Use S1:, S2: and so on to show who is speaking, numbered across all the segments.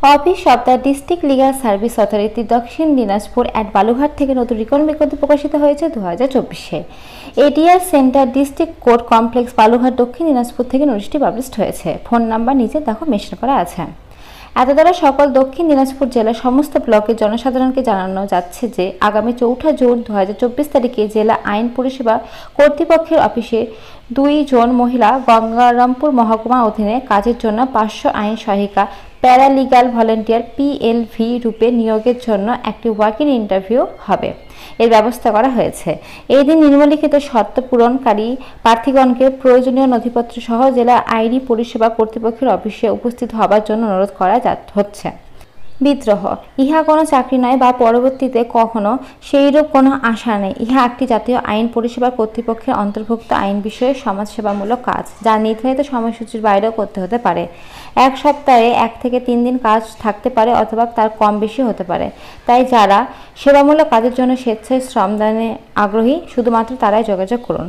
S1: Office of the district legal service authority দক্ষিণ Dinajpur at Balughat থেকে নতুন রিক্রুটমেন্ট বিজ্ঞপ্তি প্রকাশিত হয়েছে 2024-এ। ADR centre district court complex Balurghat Dakshin Dinajpur থেকে নোটিশটি পাবলিশড হয়েছে। ফোন নাম্বার নিচে দেখো মেনশন করা আছে। এত দ্বারা সকল দক্ষিণ দিনাজপুর জেলার সমস্ত ব্লকের জনসাধারণকে জানানো যাচ্ছে যে আগামী 4 জুন 2024 তারিখে জেলা আইন পরিষেবা কর্তৃপক্ষের অফিসে 2 জন মহিলা গঙ্গারামপুর মহকুমা অধীনে কাজের জন্য 500 আইন সহায়িকা প্যারালিগাল ভলেন্টিয়ার PLV রূপে নিয়োগের জন্য একটি ওয়াকিং ইন্টারভিউ হবে, এর ব্যবস্থা করা হয়েছে। এই দিন নিম্নলিখিত শর্ত পূরণকারী প্রার্থীগণকে প্রয়োজনীয় নথিপত্র সহ জেলা আইনি পরিষেবা কর্তৃপক্ষের অফিসে উপস্থিত হবার জন্য অনুরোধ করা হচ্ছে। বিদ্রোহ ইহা কোনো চাকরি নয় বা পরবর্তীতে কখনো সেইরূপ কোনো আশা নেই। ইহা একটি জাতীয় আইন পরিষেবা কর্তৃপক্ষের অন্তর্ভুক্ত আইন বিষয়ে সমাজসেবামূলক কাজ, যা নির্ধারিত সময়সূচির বাইরেও করতে হতে পারে। 1 সপ্তাহে 1 থেকে 3 দিন কাজ থাকতে পারে অথবা তার কম বেশি হতে পারে। তাই যারা সেবামূলক কাজের জন্য স্বেচ্ছায় শ্রমদানে আগ্রহী শুধুমাত্র তারাই যোগাযোগ করুন।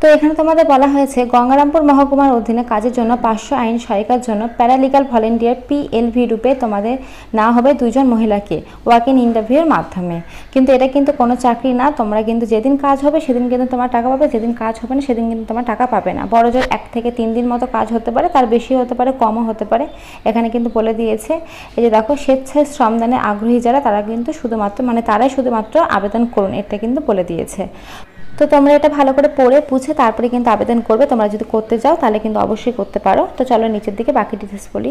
S1: তো এখানে তোমাদের বলা হয়েছে গঙ্গারামপুর মহকুমার অধীনে কাজের জন্য 500 আইন সহায়িকার জন্য প্যারালিগাল ভলেন্টিয়ার PLV রূপে তোমাদের না হবে 2 জন মহিলাকে ওয়াকিং ইন্টারভিউর মাধ্যমে। কিন্তু এটা কিন্তু কোনো চাকরি না। তোমরা কিন্তু যেদিন কাজ হবে সেদিন কিন্তু তোমার টাকা পাবে, যেদিন কাজ হবে না সেদিন কিন্তু তোমার টাকা পাবে না। বড় জোর 1 থেকে 3 দিন মতো কাজ হতে পারে, তার বেশি হতে পারে, কমও হতে পারে। এখানে কিন্তু বলে দিয়েছে এই যে দেখো স্বেচ্ছায় শ্রমদানে আগ্রহী যারা তারা কিন্তু শুধুমাত্র তারাই শুধুমাত্র আবেদন করুন, এটা কিন্তু বলে দিয়েছে। তো তোমরা এটা ভালো করে পড়ে বুঝে তারপরে কিন্তু আবেদন করবে। তোমরা যদি করতে যাও তাহলে কিন্তু অবশ্যই করতে পারো। তো চলো নিচের দিকে বাকি ডিটেলস বলি।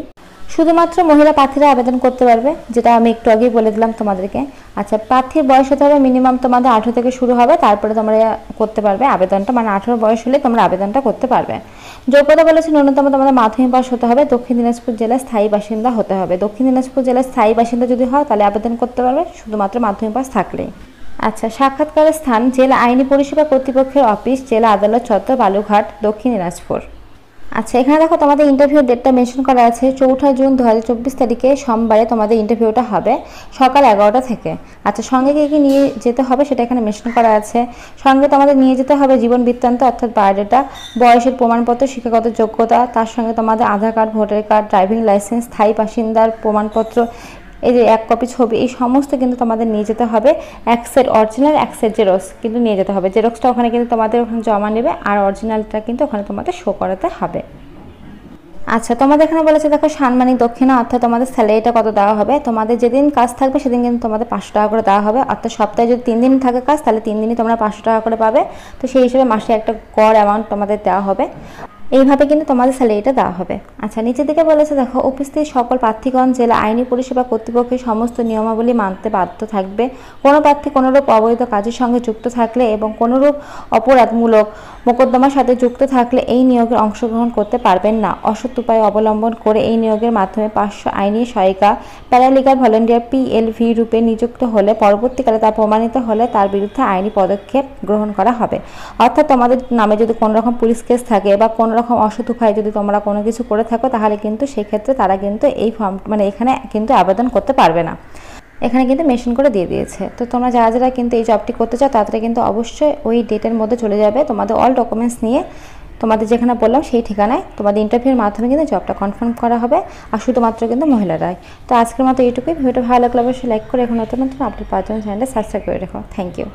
S1: শুধুমাত্র মহিলা প্রার্থীরা আবেদন করতে পারবে, যেটা আমি একটু আগেই বলে দিলাম তোমাদেরকে। আচ্ছা, প্রার্থীর বয়স হতে হবে মিনিমাম তোমাদের 18 থেকে শুরু হবে, তারপরে তোমরা করতে পারবে আবেদনটা, 18 বয়স হলে তোমরা আবেদনটা করতে পারবে। যোগ্যতা বলেছে ন্যূনতম তোমাদের মাধ্যমিক পাস হতে হবে, দক্ষিণ দিনাজপুর জেলার স্থায়ী বাসিন্দা হতে হবে। দক্ষিণ দিনাজপুর জেলার স্থায়ী বাসিন্দা যদি হয় তাহলে আবেদন করতে পারবে শুধুমাত্র মাধ্যমিক পাস থাকলেই। আচ্ছা, সাক্ষাৎকারের স্থান জেলা আইনি পরিষেবা কর্তৃপক্ষের অফিস, জেলা আদালত চত্বর, বালুঘাট, দক্ষিণ দিনাজপুর। আচ্ছা, এখানে দেখো তোমাদের ইন্টারভিউ ডেটটা মেনশন করা আছে 4 জুন 2024 তারিখে সোমবারে তোমাদের ইন্টারভিউটা হবে সকাল 11টা থেকে। আচ্ছা, সঙ্গে কি নিয়ে যেতে হবে সেটা এখানে মেনশন করা আছে। সঙ্গে তোমাদের নিয়ে যেতে হবে জীবন বৃত্তান্ত অর্থাৎ বায়োডাটা, বয়সের প্রমাণপত্র, শিক্ষাগত যোগ্যতা, তার সঙ্গে তোমাদের Aadhaar card, voter card, driving licence, স্থায়ী বাসিন্দার প্রমাণপত্র, এই যে 1 কপি ছবি, এই সমস্ত কিন্তু তোমাদের নিয়ে যেতে হবে। 1 সেট অরিজিনাল, 1 সেট জেরক্স কিন্তু নিয়ে যেতে হবে। জেরক্সটা ওখানে কিন্তু তোমাদের ওখানে জমা নেবে আর অরিজিনালটা কিন্তু ওখানে তোমাদের শো করাতে হবে। আচ্ছা, তোমাদের এখানে বলেছে দেখো সাম্মানিক দক্ষিণা অর্থাৎ তোমাদের স্যালারিটা কত দেওয়া হবে। তোমাদের যেদিন কাজ থাকবে সেদিন কিন্তু তোমাদের 500 টাকা করে দেওয়া হবে। অর্থাৎ সপ্তাহে যদি 3 দিন থাকে কাজ তাহলে 3 দিনই তোমরা 500 টাকা করে পাবে। তো সেই হিসেবে মাসে একটা গড় অ্যামাউন্ট তোমাদের দেওয়া হবে। এইভাবে কিন্তু তোমাদের স্যালারিটা দেওয়া হবে। আচ্ছা, নিচের দিকে বলেছে দেখো উপস্থিত সকল প্রার্থীগণ জেলা আইনি পরিষেবা কর্তৃপক্ষের সমস্ত নিয়মাবলী মানতে বাধ্য থাকবে। কোনো প্রার্থী কোনোরূপ অবৈধ কাজের সঙ্গে যুক্ত থাকলে এবং কোনোরূপ অপরাধমূলক মোকদ্দমার সাথে যুক্ত থাকলে এই নিয়োগে অংশগ্রহণ করতে পারবেন না। অসৎ উপায় অবলম্বন করে এই নিয়োগের মাধ্যমে 500 আইনি সহায়িকা প্যারালিগাল ভলেন্টিয়ার PLV রূপে নিযুক্ত হলে পরবর্তীকালে তা প্রমাণিত হলে তার বিরুদ্ধে আইনি পদক্ষেপ গ্রহণ করা হবে। অর্থাৎ তোমাদের নামে যদি কোনো রকম পুলিশ কেস থাকে বা কোনো রকম অসৎ উপায়ে যদি তোমরা কোনো কিছু করে থাকো তাহলে কিন্তু সেই ক্ষেত্রে তারা কিন্তু এই ফর্ম এখানে কিন্তু আবেদন করতে পারবে না। এখানে কিন্তু মেনশন করে দিয়ে দিয়েছে। তো তোমরা যারা যারা কিন্তু এই জবটি করতে চাও তারা কিন্তু অবশ্যই ওই ডেটের মধ্যে চলে যাবে তোমাদের অল ডকুমেন্টস নিয়ে, তোমাদের যেখানে বললাম সেই ঠিকানায় তোমাদের ইন্টারভিউর মাধ্যমে কিন্তু জবটা কনফার্ম করা হবে, আর শুধুমাত্র কিন্তু মহিলারাই। তো আজকের মতো এইটুকুই। ভিডিওটা ভালো লাগলে অবশ্যই লাইক করে এখন নতুন নতুন আপডেট পাওয়ার জন্য চ্যানেলটা সাবস্ক্রাইব করে রেখো। Thank you.